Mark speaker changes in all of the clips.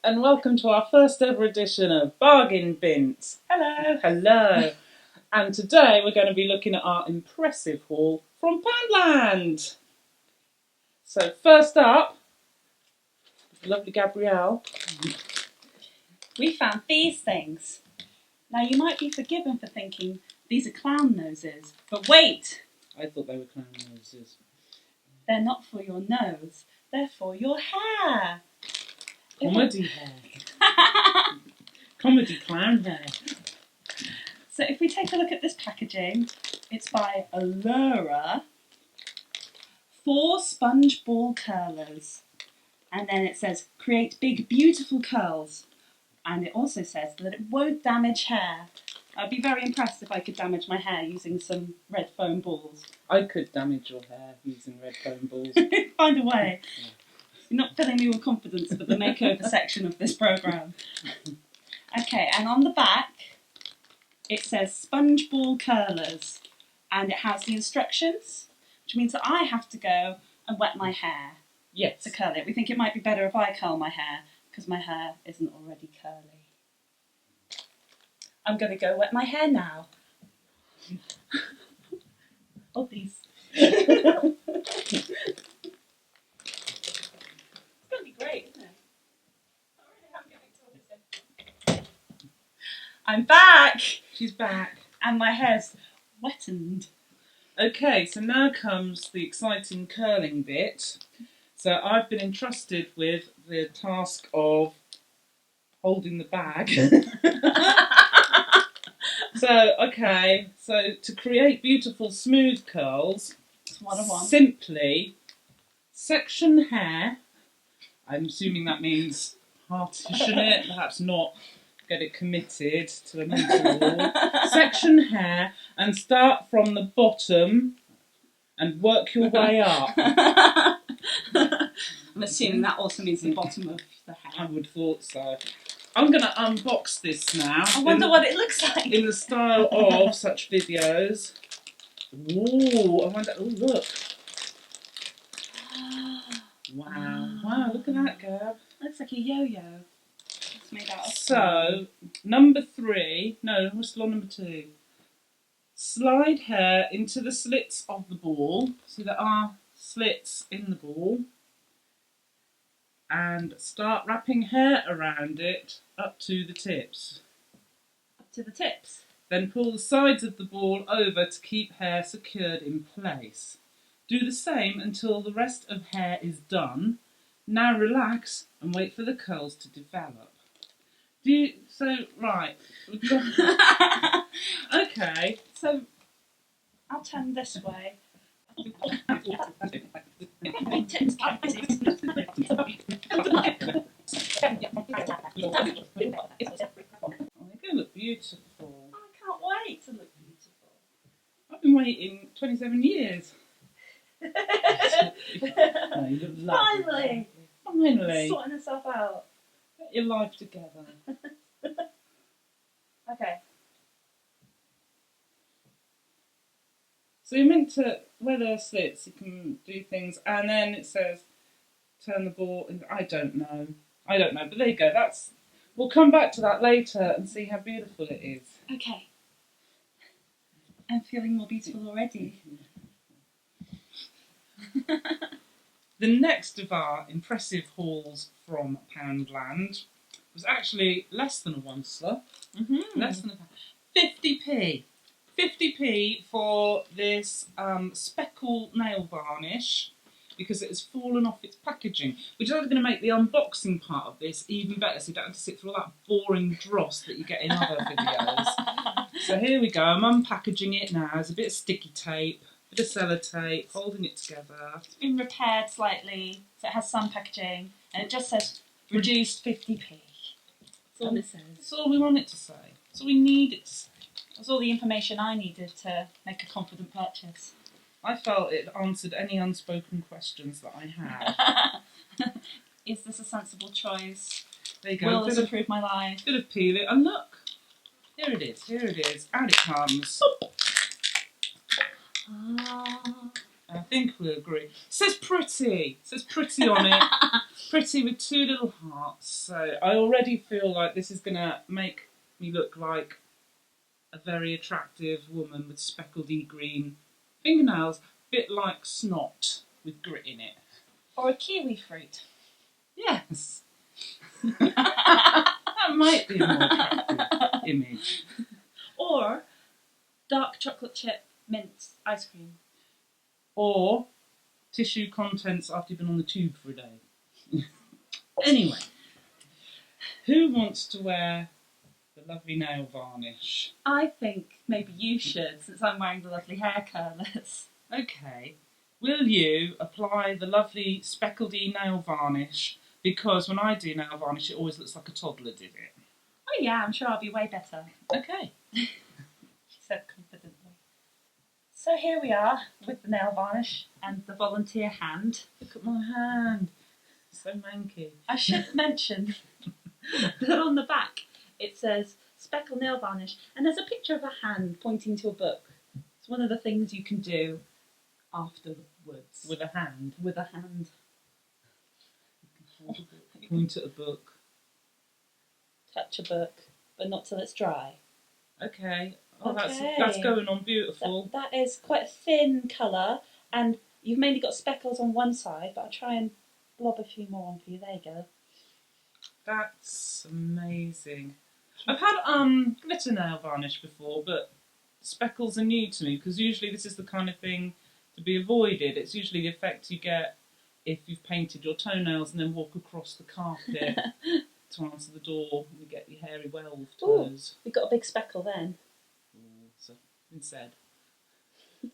Speaker 1: and welcome to our first ever edition of Bargain Bints.
Speaker 2: Hello.
Speaker 1: Hello. And today we're going to be looking at our impressive haul from Poundland. So first up, the lovely Gabrielle.
Speaker 2: We found these things. Now you might be forgiven for thinking these are clown noses, but wait,
Speaker 1: I thought they were clown noses.
Speaker 2: they're not for your nose, they're for your hair.
Speaker 1: Comedy hair. Comedy clown hair.
Speaker 2: So if we take a look at this packaging, it's by Allura. 4 sponge ball curlers. And then it says, create big beautiful curls. And it also says that it won't damage hair. I'd be very impressed if I could damage my hair using some red foam balls.
Speaker 1: I could damage your hair using red foam balls.
Speaker 2: Find a way. Yeah. You're not filling me with confidence for the makeover section of this programme. Okay, and on the back, it says sponge ball curlers. And it has the instructions, which means that I have to go and wet my hair.
Speaker 1: Yes.
Speaker 2: To curl it. We think it might be better if I curl my hair, because my hair isn't already curly. I'm going to go wet my hair now. Oh, these. It's going to be great, isn't it? I'm back!
Speaker 1: She's back.
Speaker 2: And my hair's wettened.
Speaker 1: Okay, so now comes the exciting curling bit. So I've been entrusted with the task of holding the bag. So to create beautiful smooth curls,
Speaker 2: That's what I want.
Speaker 1: Simply section hair. I'm assuming that means partition it, perhaps not get it committed to a mental wall. Section hair and start from the bottom and work your way up.
Speaker 2: I'm assuming that also means the bottom of the hair.
Speaker 1: I would have thought so. I'm going to unbox this now.
Speaker 2: I wonder what it looks like.
Speaker 1: In the style of such videos. Ooh, I wonder. Oh, look. Wow. Wow, look at that, Gab.
Speaker 2: Looks like a yo-yo. It's made out of
Speaker 1: So, number 3. No, we're still on number 2. Slide hair into the slits of the ball. See, there are slits in the ball. And start wrapping hair around it up to the tips.
Speaker 2: Up to the tips?
Speaker 1: Then pull the sides of the ball over to keep hair secured in place. Do the same until the rest of hair is done. Now relax and wait for the curls to develop. Right. We've got... Okay.
Speaker 2: So, I'll turn this way. Tips.
Speaker 1: Oh, they're going to look beautiful.
Speaker 2: I can't wait to look beautiful.
Speaker 1: I've been waiting 27 years. No, you look lovely. Finally.
Speaker 2: Sorting herself out.
Speaker 1: Get your life together.
Speaker 2: Okay.
Speaker 1: So you're meant to, where there are slits, you can do things, and then it says, turn the ball, I don't know, but there you go, we'll come back to that later and see how beautiful it is.
Speaker 2: Okay. I'm feeling more beautiful already.
Speaker 1: The next of our impressive hauls from Poundland was actually less than a once-er, less than 50p. 50p for this speckle nail varnish because it has fallen off its packaging, which is only going to make the unboxing part of this even better, so you don't have to sit through all that boring dross that you get in other videos. So here we go, I'm unpackaging it now. There's a bit of sticky tape, a bit of sellotape, holding it together.
Speaker 2: It's been repaired slightly, so it has some packaging, and it just says reduced 50p. That's all it says.
Speaker 1: That's all we want it to say. That's all we need it to say.
Speaker 2: That's all the information I needed to make a confident purchase.
Speaker 1: I felt it answered any unspoken questions that I had.
Speaker 2: Is this a sensible choice?
Speaker 1: There you go.
Speaker 2: Will this improve my life?
Speaker 1: Bit of peel it, and look. Here it is, out it comes.
Speaker 2: Ah.
Speaker 1: Out think we'll agree. It says pretty. It says pretty on it. Pretty with 2 little hearts. So I already feel like this is going to make me look like a very attractive woman with speckledy green fingernails, a bit like snot with grit in it.
Speaker 2: Or a kiwi fruit.
Speaker 1: Yes. That might be a more attractive image.
Speaker 2: Or dark chocolate chip mint ice cream.
Speaker 1: Or tissue contents after you've been on the tube for a day. Anyway, who wants to wear the lovely nail varnish?
Speaker 2: I think maybe you should, since I'm wearing the lovely hair curlers.
Speaker 1: Okay. Will you apply the lovely speckledy nail varnish? Because when I do nail varnish, it always looks like a toddler did it.
Speaker 2: Oh yeah, I'm sure I'll be way better.
Speaker 1: Okay.
Speaker 2: She said confidently. So here we are with the nail varnish and the volunteer hand.
Speaker 1: Look at my hand. So manky.
Speaker 2: I should mention that on the back it says speckle nail varnish and there's a picture of a hand pointing to a book. It's one of the things you can do afterwards.
Speaker 1: With a hand.
Speaker 2: With a hand.
Speaker 1: Point at a book.
Speaker 2: Touch a book, but not till it's dry.
Speaker 1: Okay. Oh,
Speaker 2: Okay.
Speaker 1: that's going on beautiful.
Speaker 2: That is quite a thin colour, and you've mainly got speckles on one side, but I'll try and blob a few more on for you. There you go.
Speaker 1: That's amazing. I've had glitter nail varnish before, but speckles are new to me because usually this is the kind of thing to be avoided. It's usually the effect you get if you've painted your toenails and then walk across the carpet to answer the door and you get your hairy weld toes.
Speaker 2: You've got a big speckle then.
Speaker 1: So instead.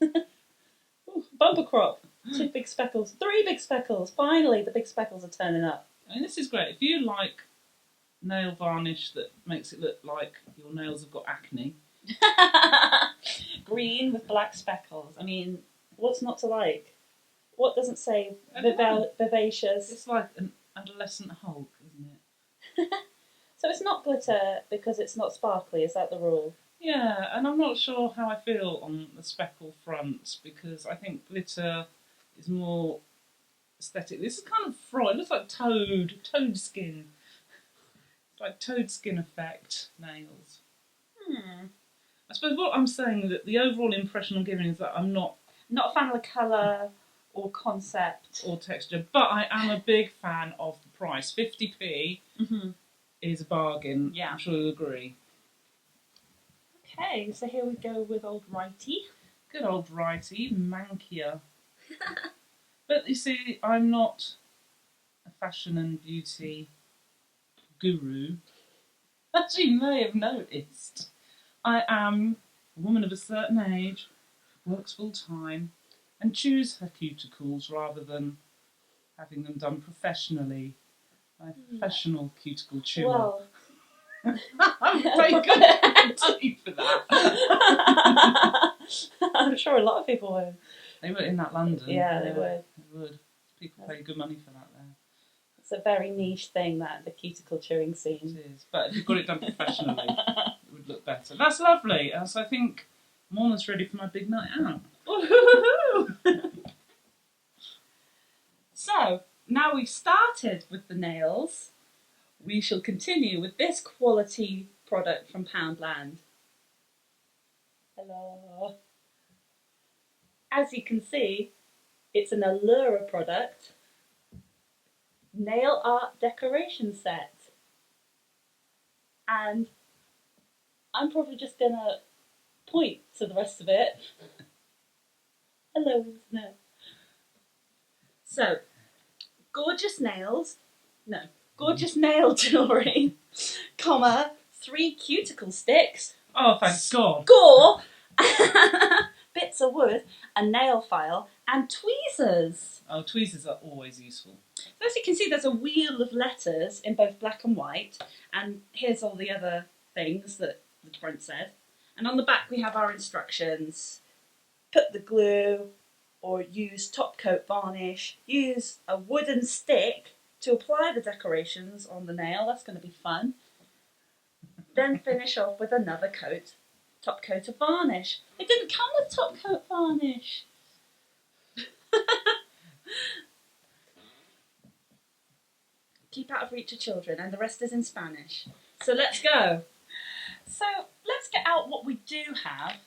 Speaker 2: Ooh, bumper crop. 2 big speckles. 3 big speckles. Finally, the big speckles are turning up.
Speaker 1: And this is great. If you like nail varnish that makes it look like your nails have got acne.
Speaker 2: Green with black speckles. I mean, what's not to like? What doesn't say vivacious?
Speaker 1: It's like an adolescent Hulk, isn't it?
Speaker 2: So it's not glitter because it's not sparkly, is that the rule?
Speaker 1: Yeah, and I'm not sure how I feel on the speckle front because I think glitter is more aesthetic. This is kind of fried. It looks like toad skin. It's like toad skin effect nails. I suppose what I'm saying that the overall impression I'm giving is that I'm not
Speaker 2: a fan of the colour or concept
Speaker 1: or texture, but I am a big fan of the price. 50p is a bargain.
Speaker 2: Yeah.
Speaker 1: I'm sure you'll agree.
Speaker 2: Okay, so here we go with old righty.
Speaker 1: Good old righty, mankier. But you see, I'm not a fashion and beauty guru. As you may have noticed, I am a woman of a certain age, works full time, and chews her cuticles rather than having them done professionally by a professional cuticle chewer.
Speaker 2: Well,
Speaker 1: I'm very good at money for that.
Speaker 2: I'm sure a lot of people would.
Speaker 1: They were in that London.
Speaker 2: Yeah, they would.
Speaker 1: They would. People pay good money for that there.
Speaker 2: It's a very niche thing, that, the cuticle chewing scene.
Speaker 1: It is. But if you got it done professionally, it would look better. That's lovely. So I think I'm almost ready for my big night out.
Speaker 2: So, now we've started with the nails, we shall continue with this quality product from Poundland. Hello. As you can see, it's an Allura product. Nail art decoration set. And I'm probably just gonna point to the rest of it. Hello, internet. So, gorgeous nail jewellery, 3 cuticle sticks.
Speaker 1: Oh, thank God.
Speaker 2: Score! Bits of wood, a nail file, and tweezers.
Speaker 1: Oh, tweezers are always useful.
Speaker 2: So as you can see, there's a wheel of letters in both black and white, and here's all the other things that the front said. And on the back we have our instructions. Put the glue, or use top coat varnish. Use a wooden stick to apply the decorations on the nail. That's going to be fun. Then finish off with another top coat of varnish. It didn't come with top coat varnish. outreach to children, and the rest is in Spanish. So let's go. So let's get out what we do have,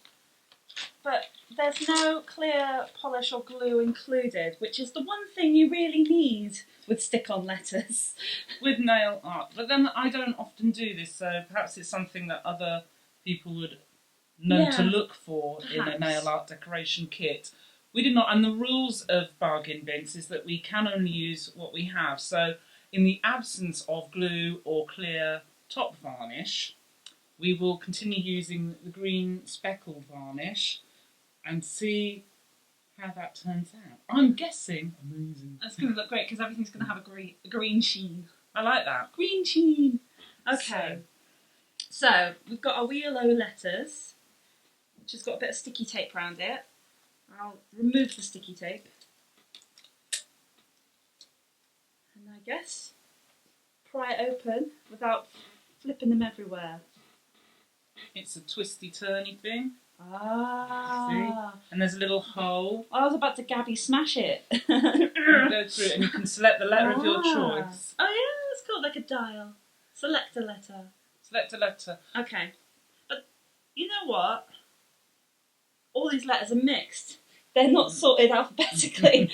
Speaker 2: but there's no clear polish or glue included, which is the one thing you really need with stick-on letters.
Speaker 1: With nail art. But then I don't often do this, so perhaps it's something that other people would know to look for in a nail art decoration kit. We did not, and the rules of bargain bins is that we can only use what we have. So in the absence of glue or clear top varnish, we will continue using the green speckled varnish and see how that turns out. I'm guessing amazing.
Speaker 2: That's going to look great because everything's going to have a green sheen.
Speaker 1: I like that.
Speaker 2: Green sheen. Okay. So we've got our yellow letters, which has got a bit of sticky tape around it. I'll remove the sticky tape. And I guess pry it open without flipping them everywhere.
Speaker 1: It's a twisty turny thing.
Speaker 2: Ah.
Speaker 1: See? And there's a little hole.
Speaker 2: I was about to Gabby smash it.
Speaker 1: You go through it and you can select the letter of your choice.
Speaker 2: Oh yeah, it's called like a dial. Select a letter.
Speaker 1: Select a letter.
Speaker 2: Okay. But you know what? All these letters are mixed. They're not sorted alphabetically.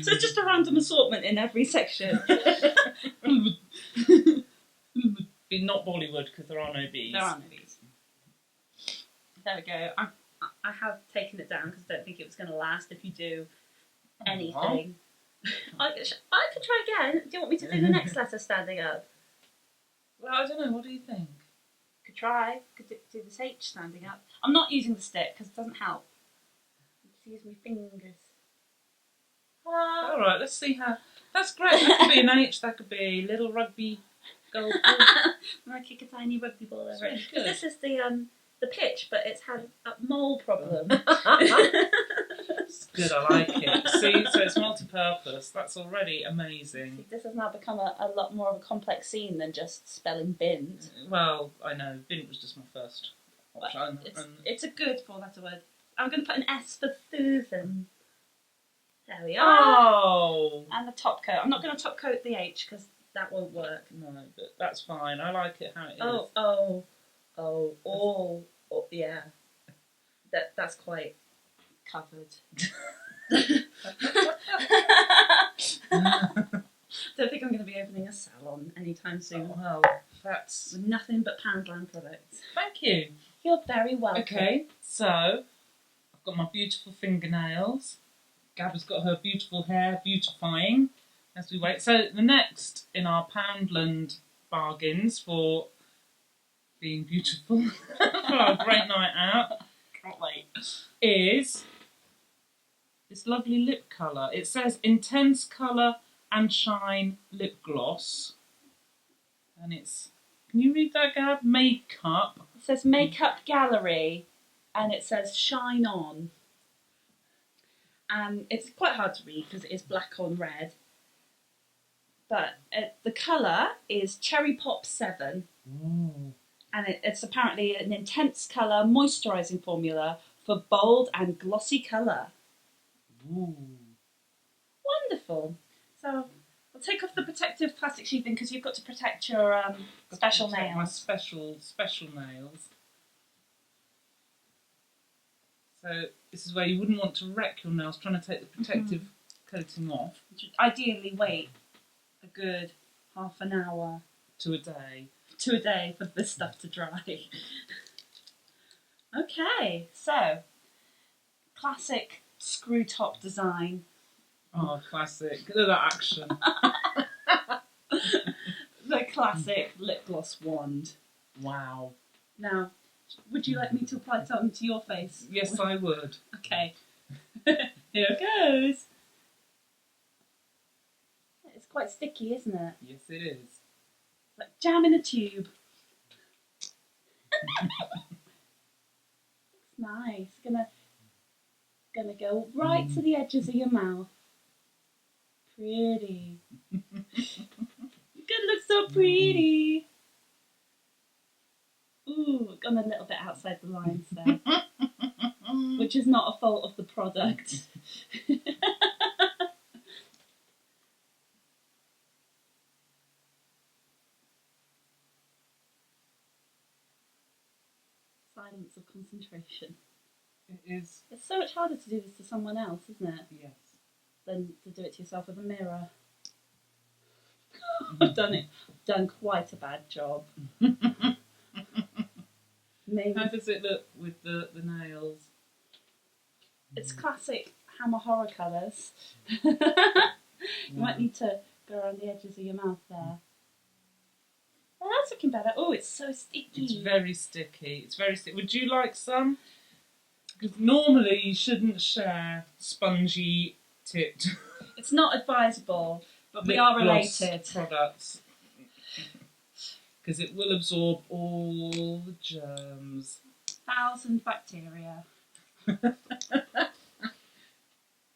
Speaker 2: So it's just a random assortment in every section.
Speaker 1: Not Bollywood, because there are no B's.
Speaker 2: There are no B's. There we go. I have taken it down because I don't think it was going to last if you do anything. I can try again. Do you want me to do the next letter standing up?
Speaker 1: Well, I don't know. What do you think?
Speaker 2: Could try. Could do this H standing up. I'm not using the stick because it doesn't help. Just use my fingers.
Speaker 1: All right, let's see how. That's great. That could be an H. That could be a little rugby goal.
Speaker 2: I kick a tiny rugby ball over it.
Speaker 1: Good.
Speaker 2: This is the pitch, but it's had a mole problem.
Speaker 1: It's good. I like it. See, so it's multi-purpose. That's already amazing.
Speaker 2: This has now become a lot more of a complex scene than just spelling bint.
Speaker 1: Well, I know. Bint was just my first option.
Speaker 2: It's a good four-letter word. I'm going to put an S for Susan. There we are.
Speaker 1: Oh!
Speaker 2: And the top coat. I'm not going to top coat the H because that won't work.
Speaker 1: No, but that's fine. I like it how it is.
Speaker 2: Oh, yeah. That's quite covered. Don't think I'm going to be opening a salon anytime soon.
Speaker 1: Oh, well, that's...
Speaker 2: With nothing but Poundland products.
Speaker 1: Thank you.
Speaker 2: You're very welcome.
Speaker 1: Okay, so I've got my beautiful fingernails. Gab has got her beautiful hair beautifying as we wait. So the next in our Poundland bargains for being beautiful for our great night out, can't wait, is this lovely lip colour. It says Intense Colour and Shine Lip Gloss. And it's, can you read that, Gab? Makeup.
Speaker 2: It says Makeup Gallery and it says Shine On. And it's quite hard to read because it is black on red. But the colour is Cherry Pop 7.
Speaker 1: Ooh.
Speaker 2: And it's apparently an intense colour moisturising formula for bold and glossy colour.
Speaker 1: Ooh.
Speaker 2: Wonderful. So I'll take off the protective plastic sheathing because you've got to protect your special nails.
Speaker 1: My special nails. So this is where you wouldn't want to wreck your nails trying to take the protective coating off.
Speaker 2: Ideally wait a good half an hour
Speaker 1: to a day
Speaker 2: for this stuff to dry. Okay, so classic screw top design.
Speaker 1: Oh, classic. Look at that action.
Speaker 2: The classic lip gloss wand.
Speaker 1: Wow.
Speaker 2: Now, would you like me to apply something to your face?
Speaker 1: Yes, I would.
Speaker 2: Okay. Here it goes. It's quite sticky, isn't it?
Speaker 1: Yes, it is.
Speaker 2: Like jam in a tube. It's nice. Gonna go right to the edges of your mouth. Pretty. You're gonna look so pretty. Ooh, gone a little bit outside the lines there. Which is not a fault of the product. concentration.
Speaker 1: It is.
Speaker 2: It's so much harder to do this to someone else, isn't it,
Speaker 1: Yes.
Speaker 2: than to do it to yourself with a mirror. I've done quite a bad job. Maybe
Speaker 1: How does it look with the nails?
Speaker 2: it's classic Hammer horror colours. You might need to go around the edges of your mouth there. Oh, that's looking better. Oh, it's so sticky.
Speaker 1: It's very sticky. It's very sticky. Would you like some? Because normally you shouldn't share spongy tipped.
Speaker 2: It's not advisable, but we
Speaker 1: lip
Speaker 2: are
Speaker 1: gloss
Speaker 2: related.
Speaker 1: products. Because it will absorb all the germs.
Speaker 2: 1,000 bacteria.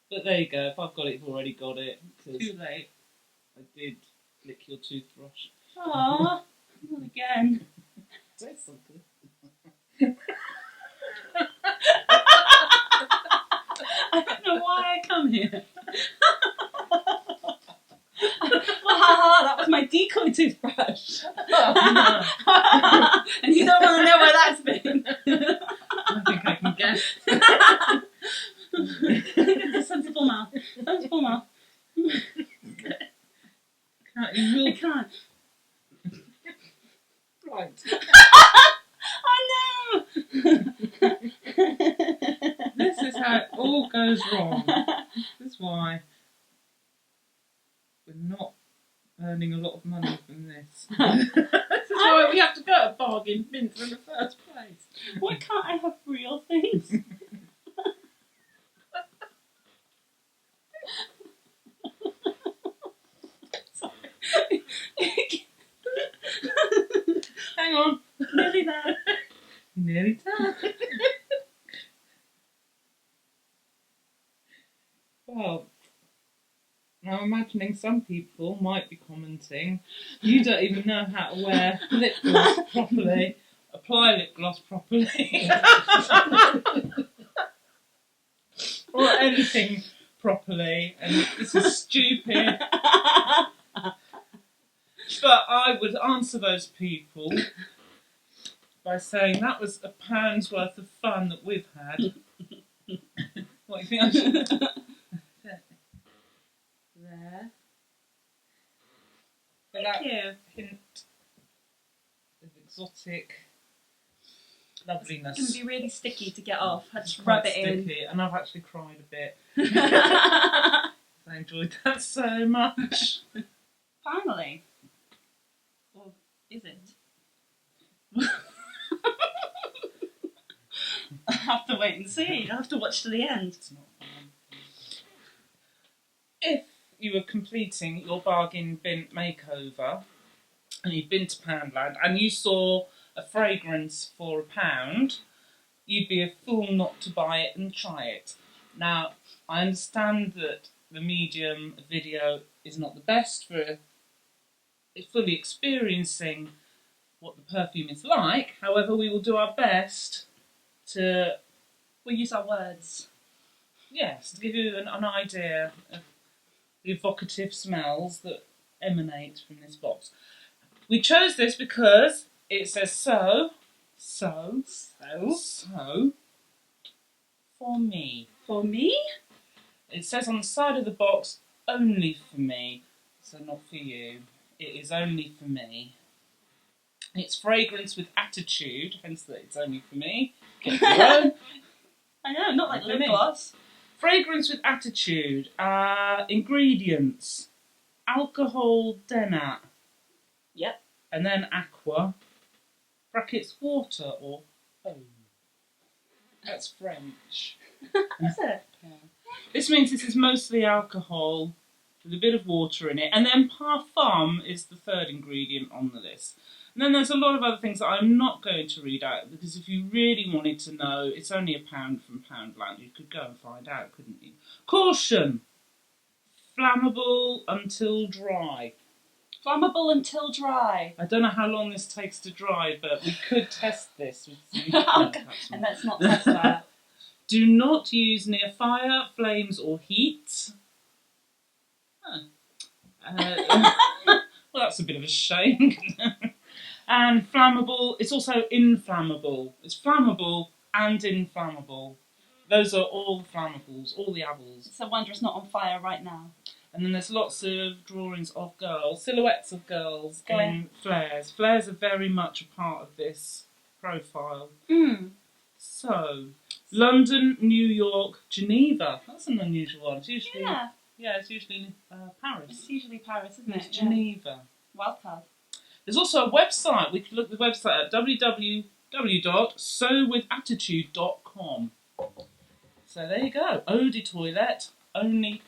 Speaker 1: But there you go. If I've got it, I've already got it.
Speaker 2: Too late.
Speaker 1: I did lick your toothbrush.
Speaker 2: Aww, not again.
Speaker 1: Tastes so good.
Speaker 2: I don't know why I come here. Well, that was my decoy toothbrush. And you don't want to know where that's been.
Speaker 1: I think I can guess.
Speaker 2: It's a sensible mouth. Sensible mouth.
Speaker 1: Can't you will.
Speaker 2: I can't.
Speaker 1: Right.
Speaker 2: Oh no!
Speaker 1: This is how it all goes wrong. This is why we're not earning a lot of money from this. This is why we have to go to bargain Bints in the first place.
Speaker 2: Why can't I have real things?
Speaker 1: Hang on.
Speaker 2: Nearly there.
Speaker 1: Nearly done. Well, I'm imagining some people might be commenting, you don't even know how to wear lip gloss properly, apply lip gloss properly, or anything properly, and this is stupid. But I would answer those people by saying that was £1 worth of fun that we've had. What do you think I should there? For that hint of exotic loveliness.
Speaker 2: It's going to be really sticky to get off. I just
Speaker 1: Quite
Speaker 2: rub it
Speaker 1: sticky,
Speaker 2: in.
Speaker 1: and I've actually cried a bit. I enjoyed that so much.
Speaker 2: Finally. Or is it? I'll have to wait and see. I'll have to watch to the end.
Speaker 1: It's not fun. If you were completing your bargain bint makeover and you'd been to Poundland and you saw a fragrance for £1, you'd be a fool not to buy it and try it. Now, I understand that the medium video is not the best for fully experiencing what the perfume is like. However, we will do our best to...
Speaker 2: We'll use our words.
Speaker 1: Yes, to give you an idea of the evocative smells that emanate from this box. We chose this because it says so for me.
Speaker 2: For me?
Speaker 1: It says on the side of the box, only for me, so not for you. It is only for me. It's fragrance with attitude, hence that it's only for me. Get your own.
Speaker 2: I know, not like lip
Speaker 1: Me.
Speaker 2: gloss.
Speaker 1: Fragrance with attitude. Ingredients. Alcohol denat.
Speaker 2: Yep.
Speaker 1: And then aqua. Brackets water or foam. That's French.
Speaker 2: Is it?
Speaker 1: Yeah. This means this is mostly alcohol with a bit of water in it. And then parfum is the third ingredient on the list. And then there's a lot of other things that I'm not going to read out, because if you really wanted to know, it's only £1 from Poundland. You could go and find out, couldn't you? Caution! Flammable until dry.
Speaker 2: Flammable until dry.
Speaker 1: I don't know how long this takes to dry, but we could test this with some...
Speaker 2: And let's not test that.
Speaker 1: Do not use near fire, flames or heat. Well, that's a bit of a shame. And flammable, it's also inflammable. It's flammable, and inflammable. Those are all flammables, all the apples.
Speaker 2: It's a wonder it's not on fire right now.
Speaker 1: And then there's lots of drawings of girls, silhouettes of girls
Speaker 2: Go
Speaker 1: in flares. Flares are very much a part of this profile. So, London, New York, Geneva. That's an unusual one. It's usually, it's usually Paris.
Speaker 2: It's usually Paris, isn't it?
Speaker 1: It's Geneva.
Speaker 2: Wild card.
Speaker 1: There's also a website. We can look at the website at www.sewwithattitude.com. So there you go. Eau de toilette, only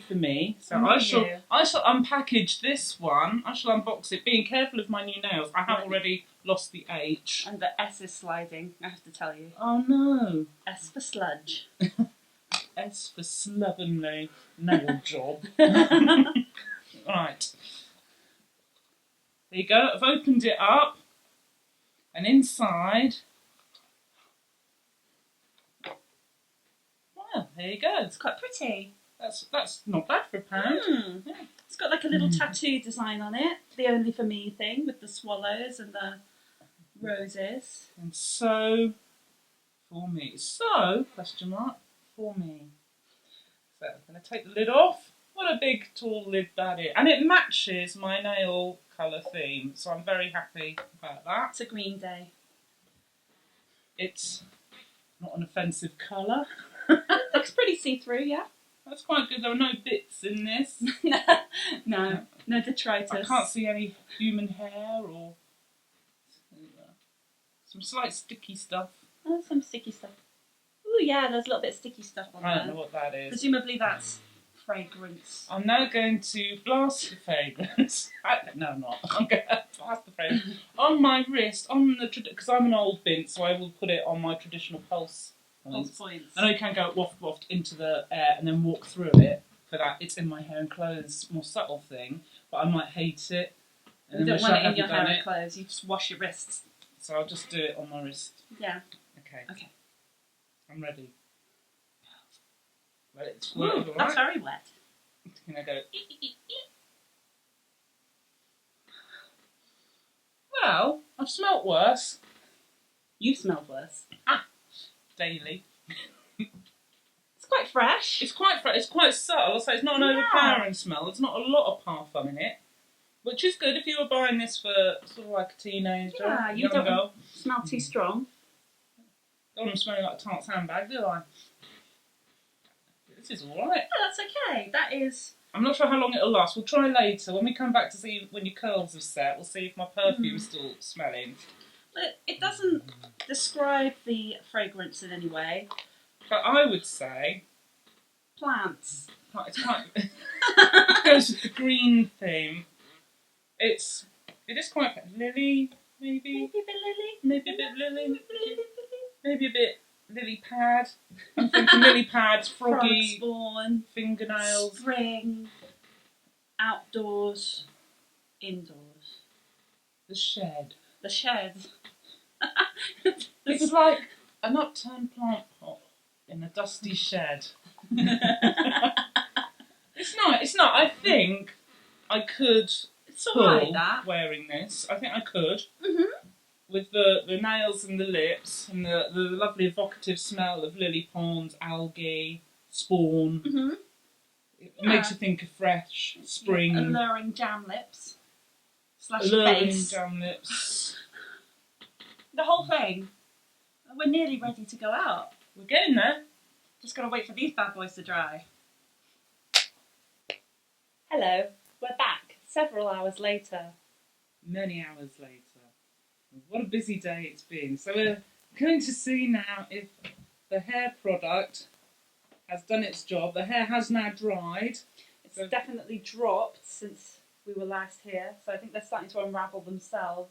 Speaker 1: for me. So I shall unpackage this one. I shall unbox it. Being careful of my new nails. I have already lost the H.
Speaker 2: And the S is sliding, I have to tell you.
Speaker 1: Oh no.
Speaker 2: S for sludge.
Speaker 1: S for slovenly nail job. Right. There you go. I've opened it up. And inside... Well, there you go.
Speaker 2: It's quite pretty.
Speaker 1: That's not bad for £1.
Speaker 2: Yeah. It's got like a little tattoo design on it. The only for me thing with the swallows and the roses.
Speaker 1: And so for me. So, question mark, for me. So I'm going to take the lid off. What a big tall lid that is. And it matches my nail colour theme. So I'm very happy about that.
Speaker 2: It's a green day.
Speaker 1: It's not an offensive colour.
Speaker 2: Looks pretty see-through, yeah.
Speaker 1: That's quite good. There are no bits in this.
Speaker 2: No detritus.
Speaker 1: I can't see any human hair or some slight sticky stuff.
Speaker 2: Oh, some sticky stuff. Oh yeah, there's a little bit of sticky stuff on there.
Speaker 1: I don't know what that is.
Speaker 2: Presumably that's fragrance.
Speaker 1: I'm now going to blast the fragrance. No, I'm not. I'm going to blast the fragrance on my wrist, on the because I'm an old bint, so I will put it on my traditional pulse points. I know you can go waft into the air and then walk through it. For that, it's in my hair and clothes, more subtle thing. But I might hate it.
Speaker 2: You don't want it in your hair and clothes. You just wash your wrists.
Speaker 1: So I'll just do it on my wrist.
Speaker 2: Yeah.
Speaker 1: Okay. I'm ready. Well, it's
Speaker 2: Ooh, right. That's very wet.
Speaker 1: Can I go? Well, I've smelt worse.
Speaker 2: You've smelled worse.
Speaker 1: Daily.
Speaker 2: It's quite fresh.
Speaker 1: It's quite fresh. It's quite subtle. So it's not an overpowering smell. There's not a lot of parfum in it, which is good if you were buying this for sort of like a teenager.
Speaker 2: Yeah, you don't smell too strong.
Speaker 1: Don't want them smelling like a tart's handbag, do I? This is all right.
Speaker 2: Yeah, that's okay. That is.
Speaker 1: I'm not sure how long it'll last. We'll try later when we come back to see when your curls have set. We'll see if my perfume's still smelling.
Speaker 2: But it doesn't describe the fragrance in any way.
Speaker 1: But I would say
Speaker 2: plants.
Speaker 1: It's quite. It goes with the green theme. It is quite lily, maybe.
Speaker 2: Maybe a bit lily.
Speaker 1: Maybe a bit lily. Maybe a bit lily pad. I'm thinking lily pads, froggy,
Speaker 2: frog spawn,
Speaker 1: fingernails,
Speaker 2: spring, outdoors, indoors.
Speaker 1: The shed.
Speaker 2: The shed.
Speaker 1: It's like an upturned plant pot in a dusty shed. It's not. I think I could pull wearing this. I think I could. With the nails and the lips and the lovely evocative smell of lily ponds, algae, spawn. It makes you think of fresh spring.
Speaker 2: Alluring jam lips.
Speaker 1: Alluring
Speaker 2: face.
Speaker 1: jam lips.
Speaker 2: The whole thing. We're nearly ready to go out.
Speaker 1: We're getting there.
Speaker 2: Just gotta wait for these bad boys to dry. Hello, we're back. Several hours later.
Speaker 1: Many hours later. What a busy day it's been. So we're going to see now if the hair product has done its job. The hair has now dried.
Speaker 2: It's definitely dropped since we were last here. So I think they're starting to unravel themselves.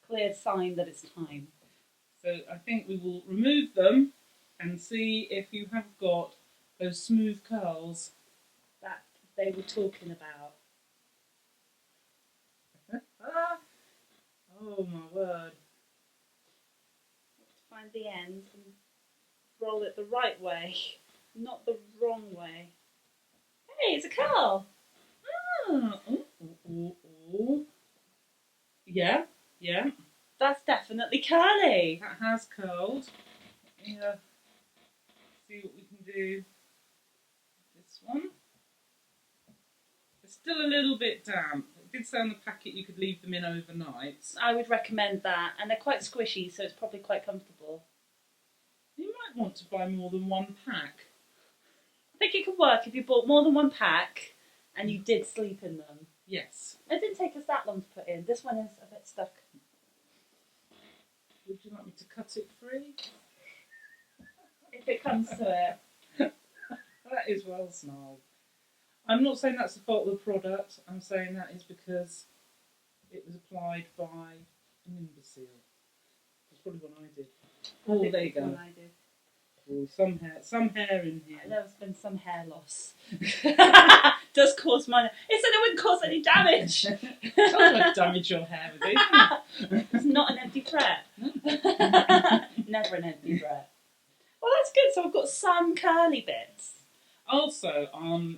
Speaker 2: Clear sign that it's time.
Speaker 1: So I think we will remove them and see if you have got those smooth curls
Speaker 2: that they were talking about.
Speaker 1: Oh my word.
Speaker 2: Find the end and roll it the right way, not the wrong way. Hey, it's a curl!
Speaker 1: Yeah.
Speaker 2: That's definitely curly.
Speaker 1: That has curled. here. See what we can do. This one. It's still a little bit damp. It did say on the packet you could leave them in overnight.
Speaker 2: I would recommend that, and they're quite squishy, so it's probably quite comfortable.
Speaker 1: You might want to buy more than one pack.
Speaker 2: I think it could work if you bought more than one pack and you did sleep in them.
Speaker 1: Yes.
Speaker 2: It didn't take us that long to put in. This one is a bit stuck.
Speaker 1: Would you like me to cut it free?
Speaker 2: If it comes to it.
Speaker 1: That is well snarled. I'm not saying that's the fault of the product. I'm saying that is because it was applied by an imbecile. That's probably what I did. Oh, there you go.
Speaker 2: I did.
Speaker 1: Oh, some hair in here.
Speaker 2: There's been some hair loss. Does cause minor. It said it wouldn't cause any damage.
Speaker 1: It's not going to damage your hair with it.
Speaker 2: It's not an empty threat. Never an empty threat. Well, that's good. So I've got some curly bits.
Speaker 1: Also,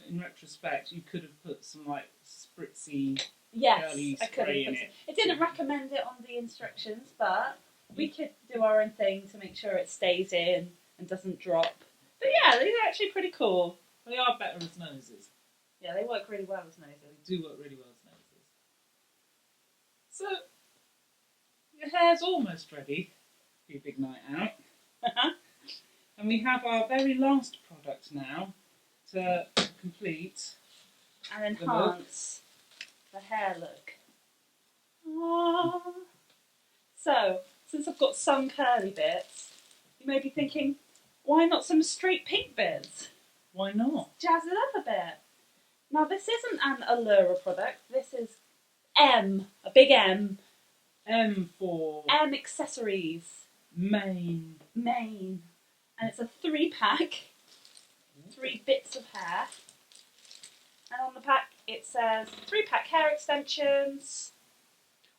Speaker 1: in retrospect, you could have put some like spritzy
Speaker 2: Yes,
Speaker 1: curly
Speaker 2: I could have
Speaker 1: spray
Speaker 2: put
Speaker 1: in
Speaker 2: some.
Speaker 1: it.
Speaker 2: It didn't recommend it on the instructions, but we could do our own thing to make sure it stays in and doesn't drop. But yeah, these are actually pretty cool.
Speaker 1: They are better as noses.
Speaker 2: Yeah, they work really well as noses.
Speaker 1: They do work really well as noses. So, your hair's almost ready for your big night out. And we have our very last product now to complete.
Speaker 2: And enhance the hair look. Ah. So, since I've got some curly bits, you may be thinking, why not some straight pink bits?
Speaker 1: Why not?
Speaker 2: Jazz it up a bit. Now, this isn't an Allura product. This is M, a big M.
Speaker 1: M for
Speaker 2: M Accessories.
Speaker 1: Maine.
Speaker 2: Maine. And it's a 3-pack. 3 bits of hair. And on the pack it says 3-pack hair extensions,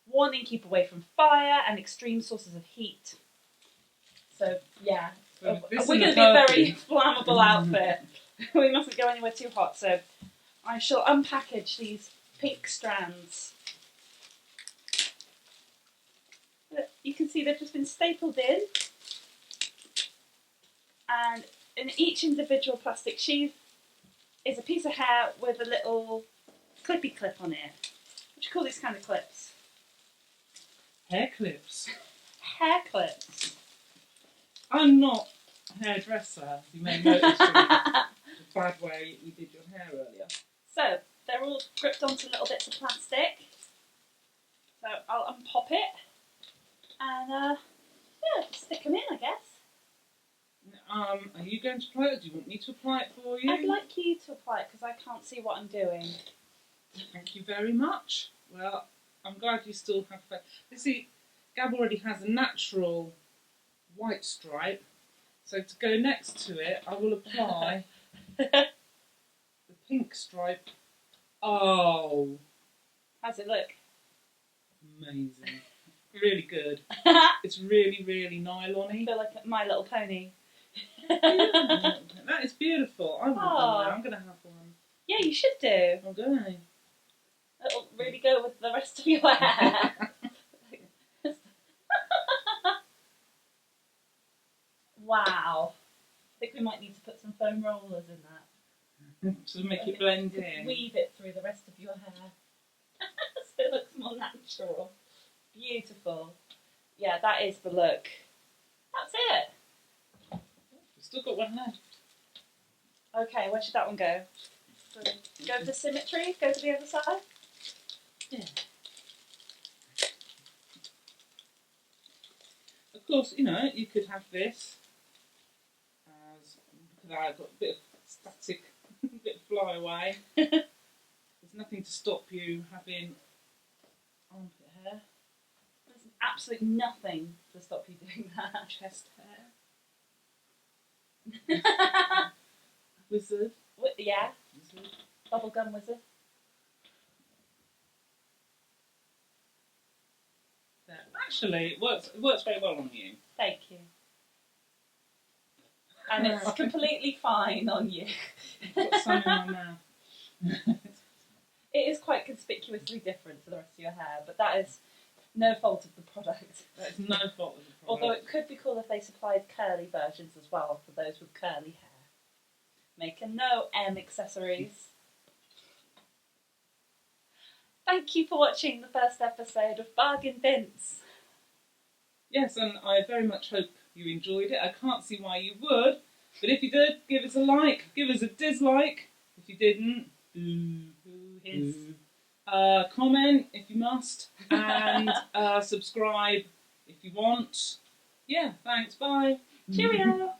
Speaker 2: warning, keep away from fire and extreme sources of heat. So yeah,
Speaker 1: So
Speaker 2: we're going to be a very flammable outfit. We mustn't go anywhere too hot, so I shall unpackage these pink strands. You can see they've just been stapled in, and in each individual plastic sheath is a piece of hair with a little clippy clip on it. What do you call these kind of clips?
Speaker 1: Hair clips.
Speaker 2: Hair clips.
Speaker 1: I'm not a hairdresser, as you may notice from the bad way you did your hair earlier.
Speaker 2: So, they're all gripped onto little bits of plastic. So I'll unpop it and yeah, stick them in, I guess.
Speaker 1: Are you going to apply it, or do you want me to apply it for you?
Speaker 2: I'd like you to apply it because I can't see what I'm doing.
Speaker 1: Thank you very much. Well, I'm glad you still have faith. You see, Gab already has a natural white stripe, so to go next to it, I will apply the pink stripe. Oh,
Speaker 2: How's it look?
Speaker 1: amazing. Really good. It's really, really nylon-y.
Speaker 2: I feel like My Little Pony.
Speaker 1: That is beautiful. I want one now. I'm going to have one.
Speaker 2: Yeah, you should do.
Speaker 1: I'm going.
Speaker 2: It'll really go with the rest of your hair. Wow. I think we might need to put some foam rollers in that.
Speaker 1: To make it blend in.
Speaker 2: Weave it through the rest of your hair. So it looks more natural. Beautiful. Yeah, that is the look. That's it.
Speaker 1: We've still got one left.
Speaker 2: Okay, where should that one go? Go for symmetry? Go to the other side?
Speaker 1: Yeah. Of course, you know, you could have this as, look at that, I've got a bit of static, a bit of flyaway. There's nothing to stop you having armpit hair.
Speaker 2: There's absolutely nothing to stop you doing that.
Speaker 1: Chest hair. Wizard.
Speaker 2: Yeah,
Speaker 1: Wizard.
Speaker 2: bubblegum wizard.
Speaker 1: There. Actually, it works very well on you.
Speaker 2: Thank you. And it's completely fine on you.
Speaker 1: I've got some in my mouth.
Speaker 2: It is quite conspicuously different to the rest of your hair, but that is no fault of the product.
Speaker 1: That's no fault of the product.
Speaker 2: Although it could be cool if they supplied curly versions as well for those with curly hair. Make a note, accessories. Thank you for watching the first episode of Bargain Bints.
Speaker 1: Yes, and I very much hope you enjoyed it. I can't see why you would, but if you did, give us a like, give us a dislike. If you didn't, boo. Comment if you must, and subscribe if you want. Yeah, thanks, bye.
Speaker 2: Cheerio!